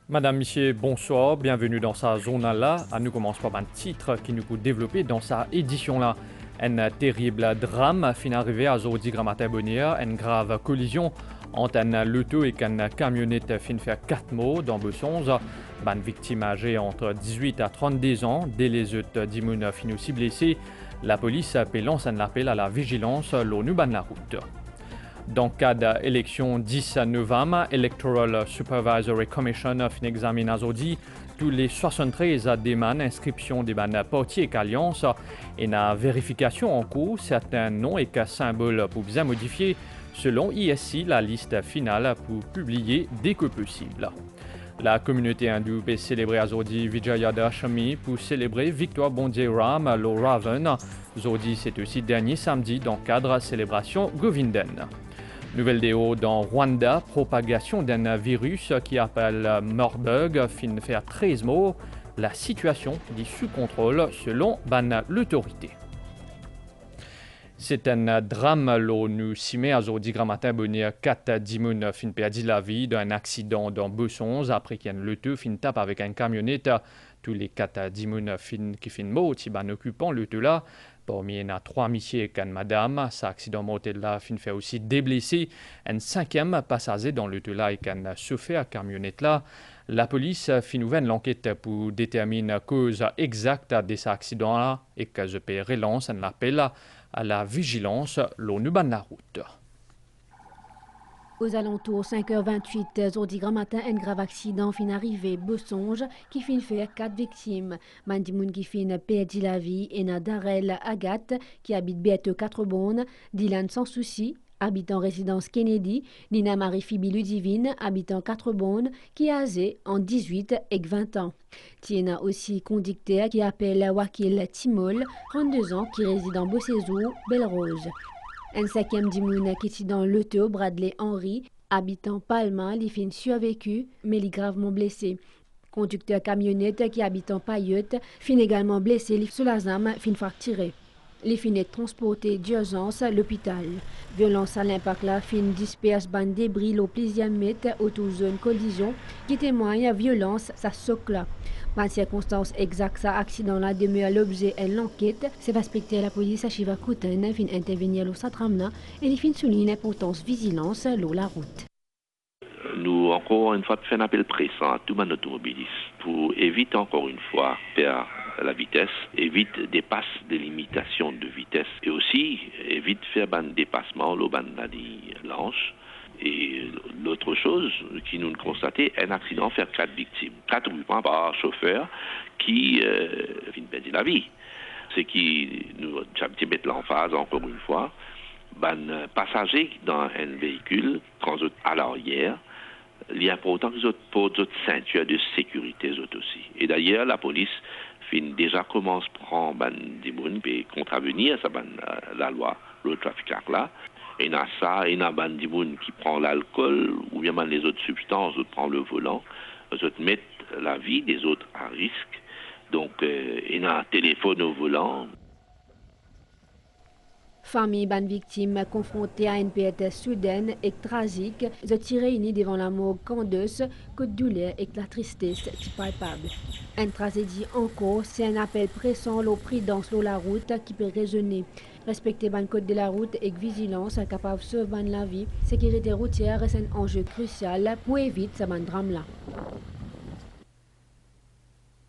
Madame, Monsieur, bonsoir, bienvenue dans sa zone-là. Nous commençons par un titre qui nous peut développer dans sa édition-là. Un terrible drame fin arrivé à Zodi Grammatin Bonnier, une grave collision entre un loto et une camionnette fin faire 4 morts dans Bessonze. Une victime âgée entre 18 à 32 ans, dès les autres 10 personnes fin aussi blessées. La police lance un appel à la vigilance, l'ONU ban la route. Dans le cadre de l'élection 10 novembre, Electoral Supervisory Commission fin examine aujourd'hui tous les 73 demandes d'inscription des partis et alliances et la vérification en cours certains noms et symboles pour bien modifier selon ISI la liste finale pour publier dès que possible. La communauté hindoue peut célébrer aujourd'hui Vijayadashami pour célébrer Victoire Bondye Ram le Raven. Aujourd'hui, c'est aussi dernier samedi dans le cadre de la célébration Govinden. Nouvelle déo dans Rwanda, propagation d'un virus qui appelle Marburg, fin faire 13 morts. La situation est sous contrôle selon l'autorité. C'est un drame l'ONU simé à Zodi Grammatin Bonnier 4 10 fin perdu la vie d'un accident dans Bessonze après qu'un loto fin tape avec un camionnette. Tous les 4 10 fin qui fin mort, occupant le loto là. Parmi les 3 messieurs et une madame, cet accident mortel là fin fait aussi des blessés. Un 5e passager dans le là et un chauffeur camionnette là. La police fin ouvert l'enquête pour déterminer la cause exacte de cet accident là et que je peux relancer un appel à la vigilance, l'ONU ban la route. Aux alentours 5h28, Zodi Grammatin, un grave accident fin arrivé Bessonge qui fin faire 4 victimes. Mandimoun qui fin perdu la vie et Darel Agathe qui habite bientôt 4 bonnes, Dylan sans souci, habitant résidence Kennedy, Nina Marie Phoebe Ludivine, habitant 4 bonnes, qui est âgée en 18 et 20 ans. Tiena aussi conducteur qui appelle Wakil Timol, 32 ans, qui réside en Beauséjour, Belle-Rose. Un 5e dimoun qui est dans l'auto, Bradley Henry, habitant Palma, il fin survécu, mais il est gravement blessé. Conducteur camionnette qui habitant Payotte, fin également blessé, sous la zame, fin fracturé. Les fin est transporté d'urgence à l'hôpital. Violence à l'impact là, fin disperse ban débris au plusieurs mètres autour d'une collision qui témoigne à violence sa socle là. Par circonstances exactes, cet accident là demeure l'objet de l'enquête. C'est respecter la police à Shiva Kouten, fin intervenir au satramna et les fin souligne l'importance vigilance l'eau la route. Nous, encore une fois, faisons un appel pressant à tous les automobilistes pour éviter encore une fois perdre la vitesse, évite dépasse des limitations de vitesse et aussi évite faire un dépassement, le bandadi lâche. Et l'autre chose qui nous constatons, un accident fait 4 victimes. 4 occupants par chauffeur qui vient de perdre la vie. Ce qui nous met l'emphase encore une fois. Un passager dans un véhicule, transit à l'arrière, il est important qu'ils pour d'autres ceintures de sécurité aussi. Et d'ailleurs, la police déjà commence à prendre des gens et contravenir la loi, le trafic là. Et dans ça, il y a des gens qui prennent l'alcool ou bien les autres substances, qui prennent le volant, qui mettent la vie des autres à risque. Donc, il y a un téléphone au volant. Famille ban victime confrontée à une perte soudaine et tragique, se tirer unis devant la mort candeuse, que de douleur et la tristesse palpable. Une tragédie encore, c'est un appel pressant au prudence sur la route qui peut résonner. Respecter le code de la route et vigilance capable de sauver la vie, sécurité routière est un enjeu crucial pour éviter ce drame-là.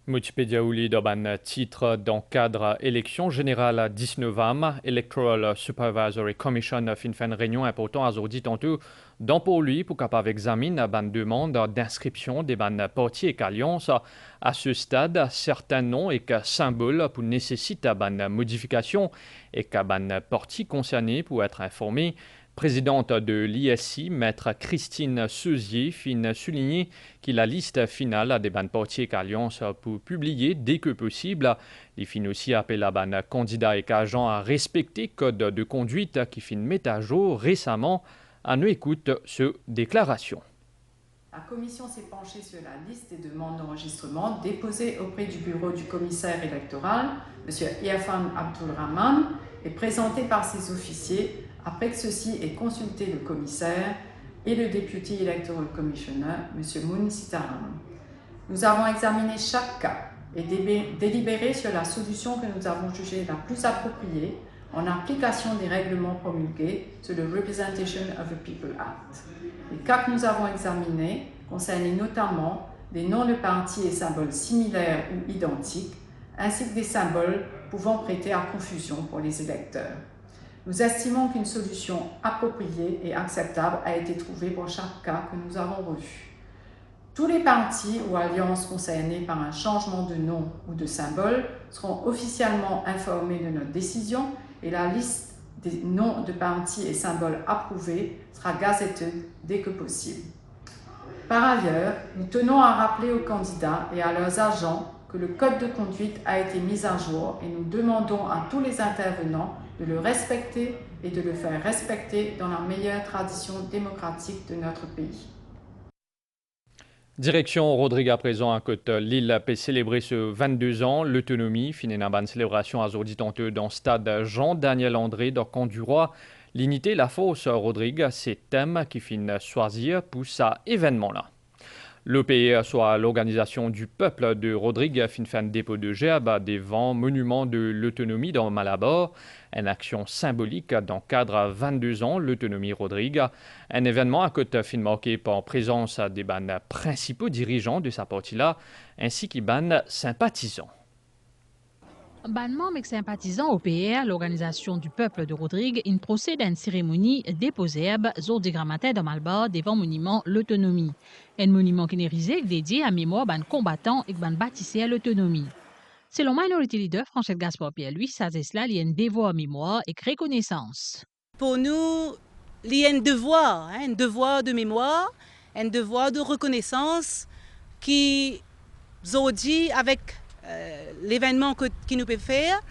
Multipedia ouli dans un titre dans le cadre élection générale 10 novembre, Electoral Supervisory Commission fin une réunion importante à aujourd'hui tantôt dans pour lui pour capable examiner une demande d'inscription des partis et alliances. À ce stade, certains noms et symboles pour nécessiter une modification et qu'un parti concerné pour être informé. Présidente de l'ISI, maître Christine Seusier, fin souligné que la liste finale des partis et alliances pour publier dès que possible. Il fin aussi appel à ban candidats et agents à respecter le code de conduite qui fin met à jour récemment. À nous écoute ce déclaration. La commission s'est penchée sur la liste des demandes d'enregistrement déposées auprès du bureau du commissaire électoral, M. Irfan Abdulrahman, et présentées par ses officiers après que ceci ait consulté le commissaire et le Deputy Electoral Commissioner, M. Moon Sitaram. Nous avons examiné chaque cas et délibéré sur la solution que nous avons jugée la plus appropriée en application des règlements promulgués sur le Representation of the People Act. Les cas que nous avons examinés concernaient notamment des noms de partis et symboles similaires ou identiques, ainsi que des symboles pouvant prêter à confusion pour les électeurs. Nous estimons qu'une solution appropriée et acceptable a été trouvée pour chaque cas que nous avons revu. Tous les partis ou alliances concernés par un changement de nom ou de symbole seront officiellement informés de notre décision et la liste des noms de partis et symboles approuvés sera gazetée dès que possible. Par ailleurs, nous tenons à rappeler aux candidats et à leurs agents que le code de conduite a été mis à jour et nous demandons à tous les intervenants de le respecter et de le faire respecter dans la meilleure tradition démocratique de notre pays. Direction Rodrigue à présent, à côté l'île peut célébrer ce 22 ans l'autonomie, finir une célébration à Zordi dans le stade Jean-Daniel André de Conduroy. L'unité, la force Rodrigue, c'est thème qui finit choisir pour cet événement-là. L'OPE, soit l'Organisation du peuple de Rodrigue, fin fait un dépôt de gerbe devant monument de l'autonomie dans Malabar, une action symbolique dans le cadre 22 ans l'autonomie Rodrigue, un événement à côté fin marqué par présence des bandes principaux dirigeants de sa partie-là, ainsi que bandes sympathisants. Ban membres et sympathisants au PR, l'Organisation du peuple de Rodrigue, il procède à une cérémonie déposée Zordi Grammatin de Malbar devant monument l'autonomie. Un monument qui est risé dédié à mémoire ban combattants et ban bâtisseurs à l'autonomie. Selon Minority Leader Franchette Gaspard Pierre-Louis, ça c'est cela, il y a un devoir à mémoire et reconnaissance. Pour nous, il y a un devoir de mémoire, un devoir de reconnaissance qui Zordi avec l'événement qui nous peut faire,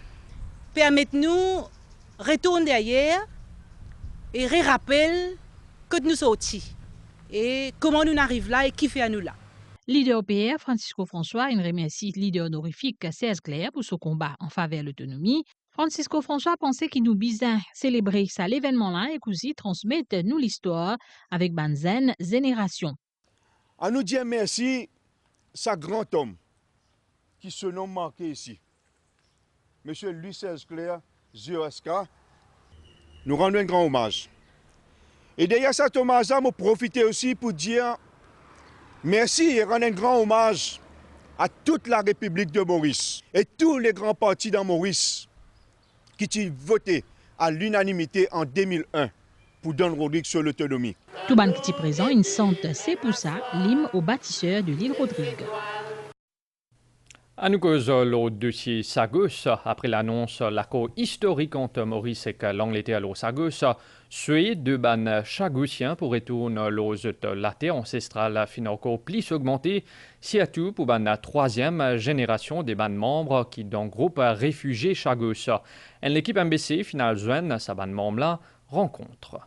permet-nous retourner derrière et rappeler que nous sommes sortis et comment nous arrivons là et qui fait à nous là. Leader PR Francisco François, il remercie leader honorifique Serge Claire pour son combat en faveur de l'autonomie. Francisco François pensait qu'il nous besoin célébrer ça l'événement-là et aussi transmettre nous l'histoire avec Banzen génération. À nous dire merci, ça grand homme qui se nomme marqué ici. Monsieur Louis Serge Claire, ZUSK, nous rendons un grand hommage. Et derrière cet hommage, je profite aussi pour dire merci et rendre un grand hommage à toute la République de Maurice et tous les grands partis dans Maurice qui ont voté à l'unanimité en 2001 pour donner Rodrigue sur l'autonomie. Tout ban qui est présent, une sente, c'est pour ça, l'hymne aux bâtisseurs de l'île Rodrigue. À nous cause le dossier Sagos, après l'annonce l'accord historique entre Maurice et l'Angleterre au Sagos, sué de ban chagossien pour retourner la terre ancestrale fin encore plus augmenté, surtout pour ban la troisième génération des ban membres qui dans le groupe réfugiés Chagos. L'équipe MBC finale joint sa ban membre là rencontre.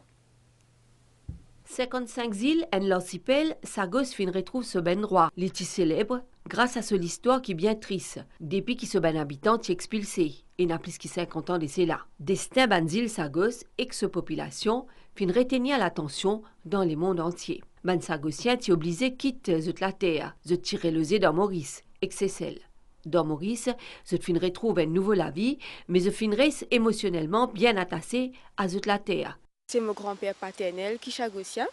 55 îles en l'archipel, Sagos fin retrouve ce ben droit. Les célèbre grâce à cette histoire qui est bien triste. Depuis que ce ben habitant est expulsé, et n'a plus que 50 ans laissé là. Destin ban île Sagos et que sa population fin retenir l'attention dans le monde entier. Ban Sagosien est obligé quitte la terre, de tirer le zé dans Maurice, et que c'est celle. Dans Maurice, je fin retrouve un nouveau la vie, mais je fin reste émotionnellement bien attaché à la terre. C'est mon grand-père paternel qui est chagossien.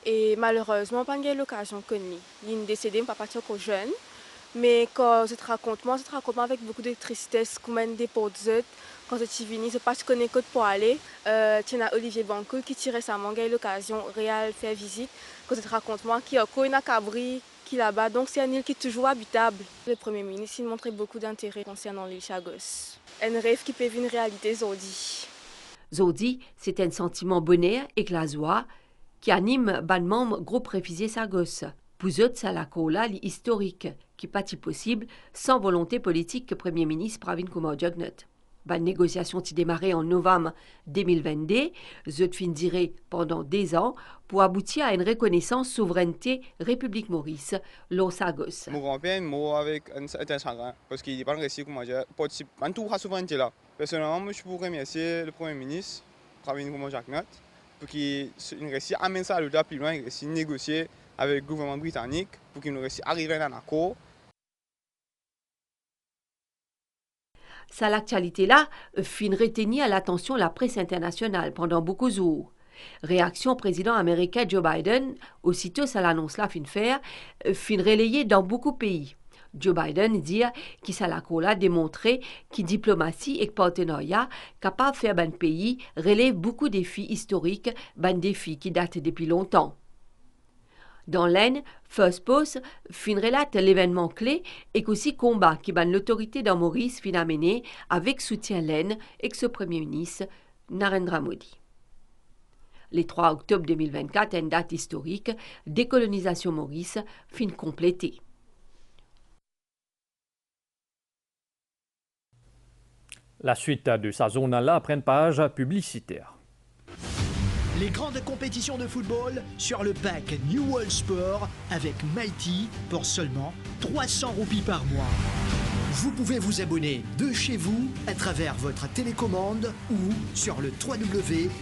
Et malheureusement, pas eu l'occasion de connaître. Il est décédé, papa était encore jeune. Mais quand je te raconte avec beaucoup de tristesse, comme un dépôt de quand je suis venu, je ne sais pas si je connais que pour aller. Tu as Olivier Bancoul qui tire récemment eu l'occasion de faire visite. Quand je te raconte qu'il y a encore une cabri qui est là-bas. Donc c'est une île qui est toujours habitable. Le Premier ministre montrait beaucoup d'intérêt concernant l'île Chagos. Un rêve qui peut être une réalité aujourd'hui. Zodi, c'est un sentiment bonheur et la joie qui anime ban membre groupe réfugié Sagos. Pour eux, c'est la cola historique qui n'est pas possible sans volonté politique que Premier ministre Pravin Kumar Jugnauth. Ban négociation qui démarré en novembre 2022, zot fin duré pendant 2 ans pour aboutir à une reconnaissance souveraineté République Maurice, l'eau Sagos. Mon grand-père mort avec un certain chagrin parce qu'il n'est pas réussi comment dire participer à toute la souveraineté là. Personnellement, je voudrais remercier le Premier ministre Pravin Kumar Jagnat pour qu'il réussisse à amener ça à l'autre plus loin, il réussisse à négocier avec le gouvernement britannique pour qu'il réussisse à arriver à un accord. Ça, l'actualité-là, fin retenir à l'attention la presse internationale pendant beaucoup de jours. Réaction président américain Joe Biden, aussitôt ça l'annonce là fin faire, fin relayée dans beaucoup de pays. Joe Biden dit qu'il ça l'a démontré que diplomatie et partenariat capable de faire un pays relève beaucoup de défis historiques, des défis qui datent depuis longtemps. Dans l'Aisne, First Post fin relate l'événement clé et aussi combat qui l'autorité dans Maurice fin amené avec soutien l'Aisne et ce premier ministre Narendra Modi. Le 3 octobre 2024 est une date historique, décolonisation Maurice fin complétée. La suite de sa zone-là après une page publicitaire. Les grandes compétitions de football sur le pack New World Sport avec Mighty pour seulement 300 roupies par mois. Vous pouvez vous abonner de chez vous à travers votre télécommande ou sur le www.mighty.mu.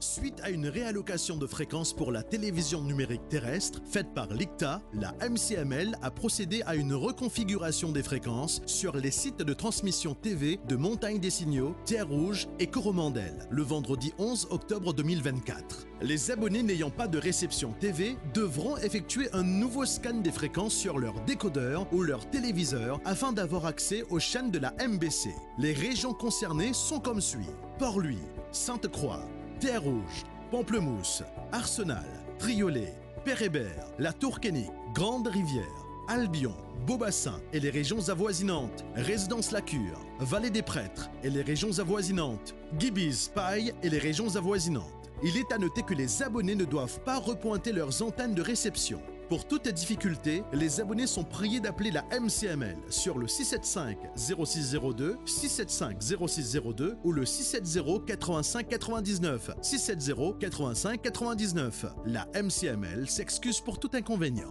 Suite à une réallocation de fréquences pour la télévision numérique terrestre faite par l'ICTA, la MCML a procédé à une reconfiguration des fréquences sur les sites de transmission TV de Montagne des Signaux, Terre Rouge et Coromandel le vendredi 11 octobre 2024. Les abonnés n'ayant pas de réception TV devront effectuer un nouveau scan des fréquences sur leur décodeur ou leur téléviseur afin d'avoir accès aux chaînes de la MBC. Les régions concernées sont comme suit: Port-Louis, Sainte-Croix, Terre Rouge, Pamplemousse, Arsenal, Triolet, Pérébert, La Tourquenique, Grande Rivière, Albion, Beaubassin et les régions avoisinantes, Résidence La Cure, Vallée des Prêtres et les régions avoisinantes, Gibis, Paille et les régions avoisinantes. Il est à noter que les abonnés ne doivent pas repointer leurs antennes de réception. Pour toute difficulté, les abonnés sont priés d'appeler la MCML sur le 675-0602, 675-0602 ou le 670-85-99, 670-85-99. La MCML s'excuse pour tout inconvénient.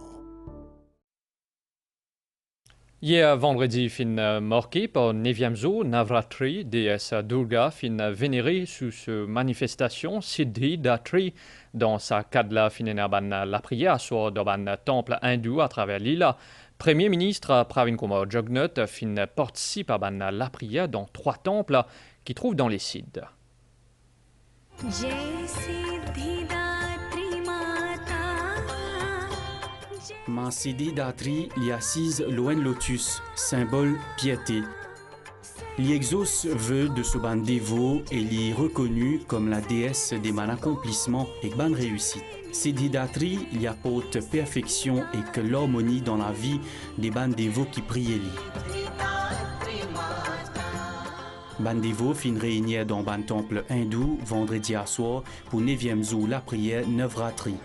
Hier vendredi, fin marqué par 9e jour, Navratri, déesse Durga, fin vénérée sous ce manifestation, Siddhi Datri, dans sa cadre fin la prière soit dans un temple hindou à travers l'île. Premier ministre Pravin Kumar Jagnat fin participe à la prière dans 3 temples qui trouvent dans les sites. Ma Siddhi Datri l'y assise loin lotus, symbole piété. L'y exauce vœu de ce ban dévot et l'y reconnue comme la déesse des ban accomplissements et ban réussite. Siddhi Datri l'y apporte perfection et que l'harmonie dans la vie des ban dévots qui prient l'y. Ban dévots fin réunir dans ban temple hindou vendredi à soir pour 9e jour la prière Navratri.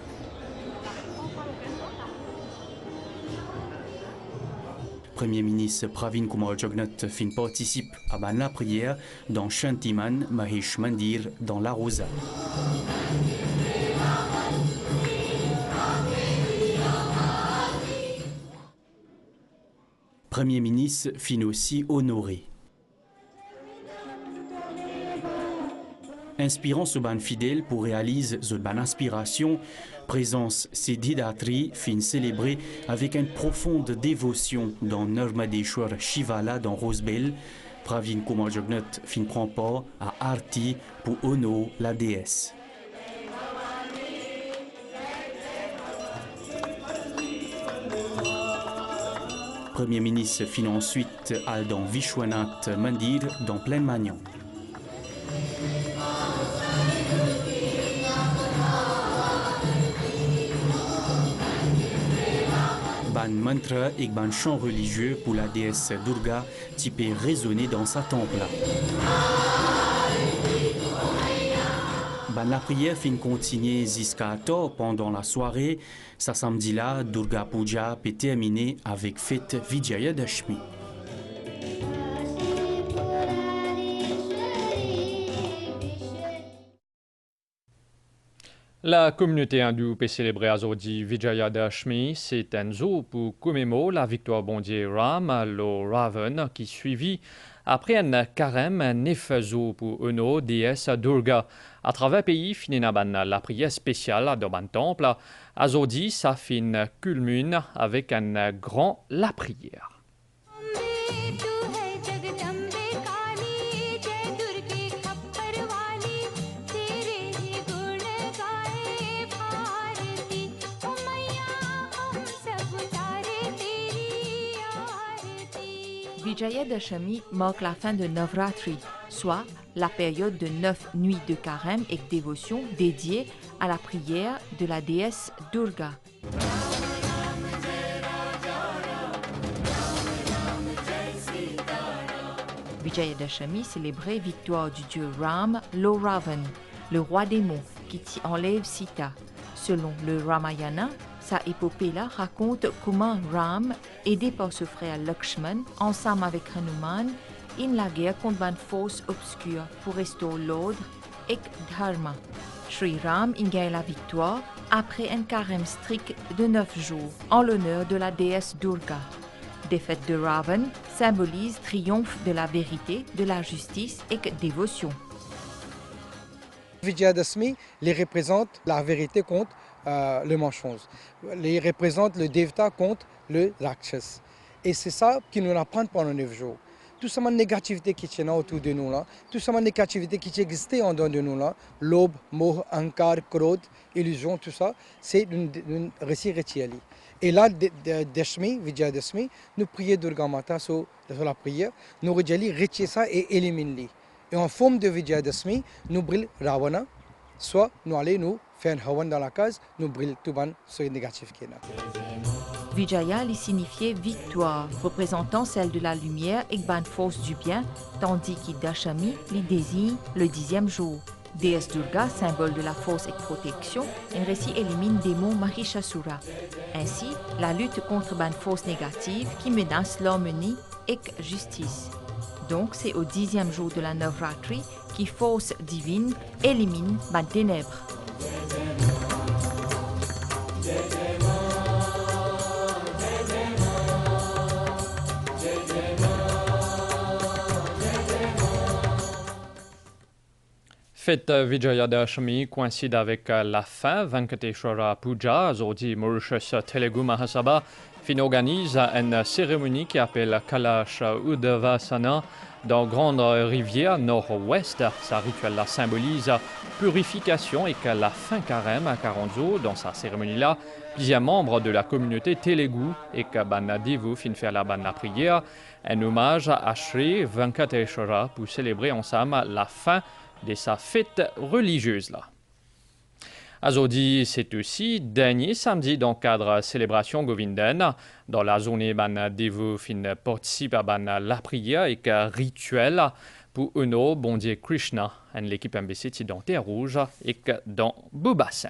Premier ministre Pravin Kumar Jagnat fin participe à la prière dans Shantiman Mahesh Mandir dans La Rosa. Premier ministre fin aussi honoré. Inspirant ce ban fidèle pour réaliser cette ban inspiration, présence Siddhi Datri fin célébrée avec une profonde dévotion dans Narmadeshwar Shivala dans Rosebel. Pravin Kumar Jagnat fin prend part à Arti pour honorer la déesse. Premier ministre fin ensuite à dans Vishwanath Mandir dans Plaine Magnan. Ban ban mantra et ban chant religieux pour la déesse Durga typé résonner dans sa temple. La prière fin continuer jusqu'à tard pendant la soirée. Ce samedi-là, Durga Puja peut terminer avec fête Vijayadashmi. La communauté hindoue peut célébrer aujourd'hui Vijayadashmi. C'est un jour pour commémorer la victoire bondier Ram, le Ravan, qui suivit après un carême, 9 jours pour une déesse Durga. À travers le pays, finina la prière spéciale dans le temple. Aujourd'hui, ça fin culmine avec un grand la prière. Vijayadashami marque la fin de Navratri, soit la période de 9 nuits de carême et de dévotion dédiée à la prière de la déesse Durga. Vijayadashami célébrait victoire du dieu Ram, le Ravan, le roi démon qui enlève Sita. Selon le Ramayana, sa épopée-là raconte comment Ram, aidé par ce frère Lakshman, ensemble avec Hanuman, in la guerre contre une force obscure pour restaurer l'ordre et dharma. Sri Ram y gagne la victoire après un carême strict de 9 jours en l'honneur de la déesse Durga. Défaite de Ravan symbolise triomphe de la vérité, de la justice et dévotion. Vijayadashmi les représente la vérité contre le mensonge. Les représente le Devta contre le Rakshas. Et c'est ça qui nous apprend pendant 9 jours. Tout ça, négativité qui est autour de nous, là, tout ça, négativité qui existe en dedans de nous, là, l'aube, moh, ankar, krod, illusion, tout ça, c'est un récit rituel. Et là, Dashmi, Vijayadashmi, nous prions Durga Mata sur la prière, nous retirer ça et éliminer. Et en forme de Vijayadashmi, nous brûlons Ravana, soit nous allons nous faire un havan dans la case, nous brûlons tout ce négatif qui est là. Vijaya lui signifiait victoire, représentant celle de la lumière et ban force du bien, tandis que Dashami lui désigne le 10e jour. Déesse Durga, symbole de la force et de protection, un récit élimine démon Mahishasura. Ainsi, la lutte contre ban force négative qui menace l'harmonie et la justice. Donc, c'est au 10e jour de la Navratri qui force divine élimine ban ténèbres. Fête Vijayadashmi coïncide avec la fin Venkateshwara Puja. Aujourd'hui, Mauritius Telugu Mahasabha organise une cérémonie qui appelle Kalash Udavasana dans Grande Rivière Nord-Ouest. Sa rituel la symbolise purification et que la fin carême à 40 jours. Dans sa cérémonie-là, plusieurs membres de la communauté Telugu et que Devu fin faire la prière. Un hommage à Sri Venkateshwara pour célébrer ensemble la fin de sa fête religieuse là. Aujourd'hui, c'est aussi dernier samedi dans le cadre célébration Govindan. Dans la journée, Devu participe à la prière et un rituel pour honorer bon Dieu Krishna. L'équipe MBC dans Terre Rouge et dans Beaubassin.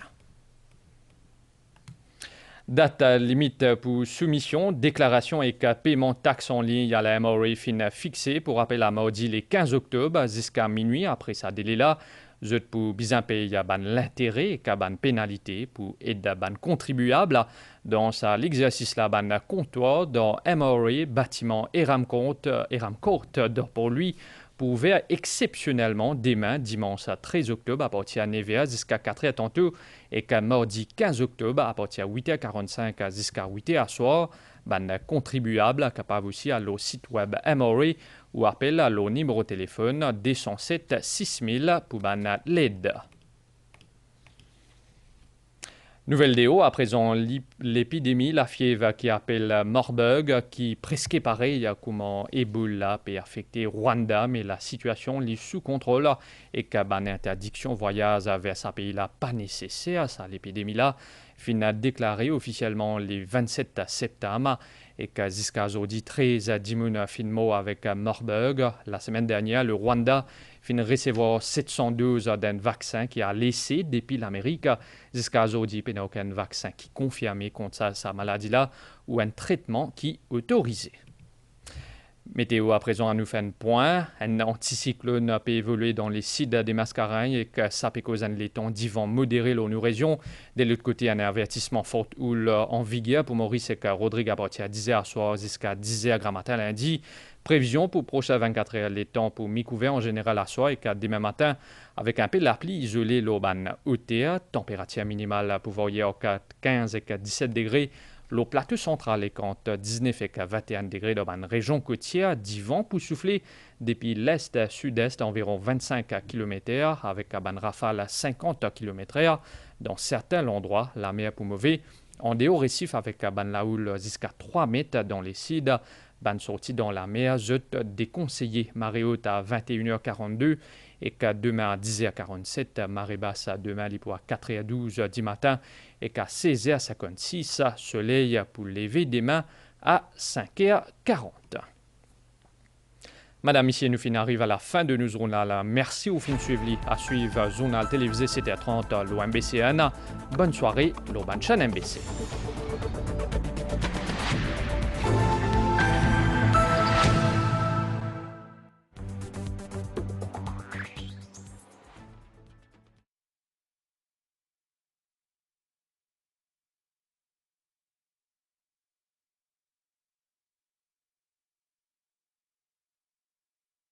Date limite pour soumission, déclaration et paiement taxe en ligne à la MRA fin fixée pour rappel à mardi le 15 octobre jusqu'à minuit. Après ça délai-là, je pour bien payer l'intérêt et ban pénalité pour aider ban contribuable dans l'exercice la ban comptoir dans MRA bâtiment Eram Court pour lui pouvait exceptionnellement demain, dimanche 13 octobre, à partir de 9h jusqu'à 4h tantôt, et qu'à mardi 15 octobre, à partir de 8h45 jusqu'à 8h à soir, contribuable capable aussi à leur site web MRA ou appel à leur numéro de téléphone 207 6000 pour l'aide. Nouvelle déo, à présent l'épidémie, la fièvre qui appelle Marburg, qui presque pareil à comment Ebola peut affecter Rwanda, mais la situation est sous contrôle et qu'à interdiction voyage vers ce pays-là pas nécessaire, ça l'épidémie-là, fin déclaré officiellement le 27 septembre et que jusqu'à aujourd'hui 13 dimoun fin mot avec Marburg. La semaine dernière, le Rwanda fin recevoir 712 d'un vaccin qui a laissé depuis l'Amérique. Jusqu'à aujourd'hui, il n'y a aucun vaccin qui confirme contre sa maladie-là ou un traitement qui est autorisé. Météo à présent à nous faire un point. Un anticyclone peut évoluer dans les sites des Mascareignes et que ça peut causer les temps d'hiver modéré dans nos régions. De l'autre côté, un avertissement fort houle en vigueur pour Maurice et Rodrigue à partir de 10h à soir jusqu'à 10h grand matin lundi. Prévision pour prochaines 24 heures, les temps pour mi-couvert en général à soir et qu'à demain matin avec un peu de la pluie isolée l'auban OTA. Température minimale pour voir hier 15 et 17 degrés. Le plateau central est compte 19 et 21 degrés dans la région côtière, du vent pour souffler depuis l'est-sud-est environ 25 km/h avec un rafale à 50 km/h. Dans certains endroits, la mer pour mauvais. En dehors récif avec un la houle jusqu'à 3 mètres dans les sides. Ban sortie dans la mer, je déconseillé marée haute à 21h42 et qu'à demain à 10h47, marée basse à demain pour 4h12 du matin et qu'à 16h56, soleil pour lever demain à 5h40. Madame, Monsieur, nous fin arrive à la fin de nos journal. Merci au film suivi à suivre journal télévisé 7h30 l'OMBCN. Bonne soirée, l'Urban Chaîne MBC.